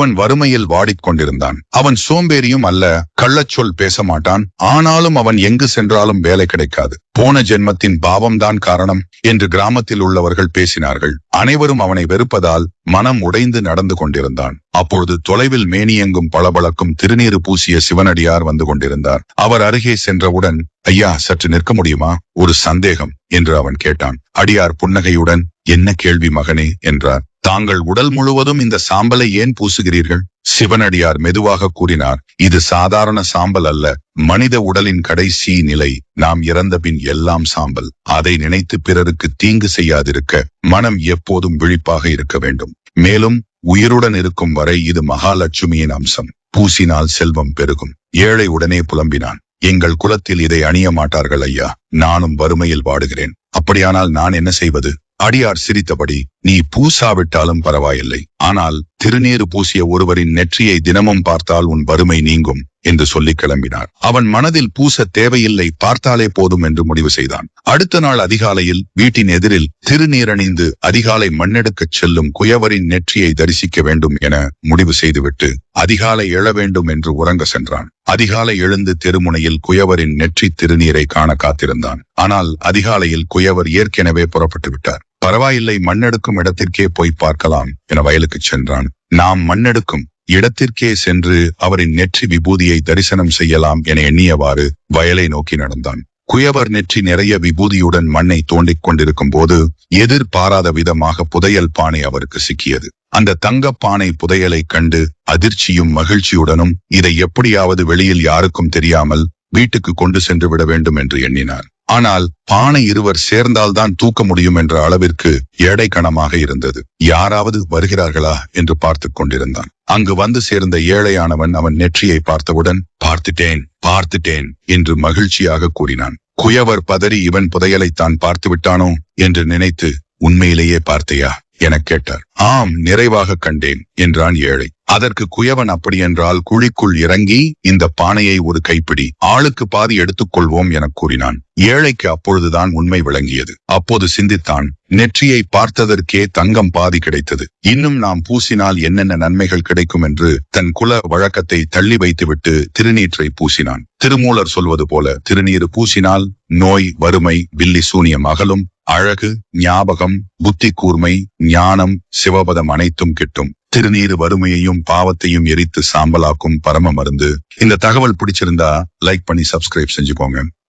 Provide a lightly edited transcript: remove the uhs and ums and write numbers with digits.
ஒருவன் வறுமையில் வாடிக்கொண்டிருந்தான். அவன் சோம்பேறியும் அல்ல, கள்ளச்சொல் பேச மாட்டான். ஆனாலும் அவன் எங்கு சென்றாலும் வேலை கிடைக்காது. போன ஜென்மத்தின் பாவம்தான் காரணம் என்று கிராமத்தில் உள்ளவர்கள் பேசினார்கள். அனைவரும் அவனை வெறுப்பதால் மனம் உடைந்து நடந்து கொண்டிருந்தான். அப்பொழுது தொலைவில் மேனியெங்கும் பளபளக்கும் திருநீறு பூசிய சிவனடியார் வந்து கொண்டிருந்தார். அவர் அருகே சென்றவுடன், ஐயா, சற்று நிற்க முடியுமா? ஒரு சந்தேகம் என்று அவன் கேட்டான். அடியார் புன்னகையுடன், என்ன கேள்வி மகனே என்றார். தாங்கள் உடல் முழுவதும் இந்த சாம்பலை ஏன் பூசுகிறீர்கள்? சிவனடியார் மெதுவாக கூறினார், இது சாதாரண சாம்பல் அல்ல, மனித உடலின் கடைசி நிலை. நாம் இறந்த பின் எல்லாம் சாம்பல். அதை நினைத்து பிறருக்கு தீங்கு செய்யாதிருக்க மனம் எப்போதும் விழிப்பாக இருக்க வேண்டும். மேலும் உயிருடன் இருக்கும் வரை இது மகாலட்சுமியின் அம்சம். பூசினால் செல்வம் பெருகும். ஏழை உடனே புலம்பினான், எங்கள் குலத்தில் இதை அணிய மாட்டார்கள் ஐயா. நானும் வறுமையில் வாடுகிறேன். அப்படியானால் நான் என்ன செய்வது? அடியார் சிரித்தபடி, நீ பூசாவிட்டாலும் பரவாயில்லை. ஆனால் திருநீறு பூசிய ஒருவரின் நெற்றியை தினமும் பார்த்தால் உன் வறுமை நீங்கும் என்று சொல்லி கிளம்பினார். அவன் மனதில் பூச தேவையில்லை, பார்த்தாலே போதும் என்று முடிவு செய்தான். அடுத்த நாள் அதிகாலையில் வீட்டின் எதிரில் திருநீரணிந்து அதிகாலை மண்ணெடுக்கச் செல்லும் குயவரின் நெற்றியை தரிசிக்க வேண்டும் என முடிவு செய்துவிட்டு அதிகாலை எழ வேண்டும் என்று உறங்க சென்றான். அதிகாலை எழுந்து தெருமுனையில் குயவரின் நெற்றி திருநீரை காண காத்திருந்தான். ஆனால் அதிகாலையில் குயவர் ஏற்கனவே புறப்பட்டு விட்டார். பரவாயில்லை, மண்ணெடுக்கும் இடத்திற்கே போய் பார்க்கலாம் என வயலுக்கு சென்றான். நாம் மண்ணெடுக்கும் இடத்திற்கே சென்று அவரின் நெற்றி விபூதியை தரிசனம் செய்யலாம் என எண்ணியவாறு வயலை நோக்கி நடந்தான். குயவர் நெற்றி நிறைய விபூதியுடன் மண்ணை தோண்டிக் கொண்டிருக்கும் போது எதிர்பாராத விதமாக புதையல் பானை அவருக்கு சிக்கியது. அந்த தங்கப்பானை புதையலை கண்டு அதிர்ச்சியும் மகிழ்ச்சியுடனும் இதை எப்படியாவது வெளியில் யாருக்கும் தெரியாமல் வீட்டுக்கு கொண்டு சென்று விட வேண்டும் என்று எண்ணினார். ஆனால் பானை இருவர் சேர்ந்தால்தான் தூக்க முடியும் என்ற அளவிற்கு எடை கனமாக இருந்தது. யாராவது வருகிறார்களா என்று பார்த்து கொண்டிருந்தான். அங்கு வந்து சேர்ந்த ஏழையானவன் அவன் நெற்றியை பார்த்தவுடன், பார்த்துட்டேன் என்று மகிழ்ச்சியாக கூறினான். குயவர் பதறி இவன் புதையலை தான் பார்த்து விட்டானோ என்று நினைத்து, உண்மையிலேயே பார்த்தையா என கேட்டார். ஆம், நிறைவாக கண்டேன் என்றான் ஏழை. அதற்கு குயவன், அப்படியென்றால் குழிக்குள் இறங்கி இந்த பானையை ஒரு கைப்பிடி, ஆளுக்கு பாதி எடுத்துக்கொள்வோம் என கூறினான். ஏழைக்கு அப்பொழுதுதான் உண்மை விளங்கியது. அப்போது சிந்தித்தான், நெற்றியை பார்த்ததற்கே தங்கம் பாதி கிடைத்தது. இன்னும் நாம் பூசினால் என்னென்ன நன்மைகள் கிடைக்கும் என்று தன் குல வழக்கத்தை தள்ளி வைத்துவிட்டு திருநீற்றை பூசினான். திருமூலர் சொல்வது போல, திருநீறு பூசினால் நோய், வறுமை, பில்லி சூனியம் அகலும். அழகு, ஞாபகம், புத்தி கூர்மை, ஞானம், சிவபதம் அனைத்தும் கிட்டும். திருநீறு வறுமையையும் பாவத்தையும் எரித்து சாம்பலாக்கும் பரம மருந்து. இந்த தகவல் பிடிச்சிருந்தா லைக் பண்ணி சப்ஸ்கிரைப் செஞ்சுக்கோங்க.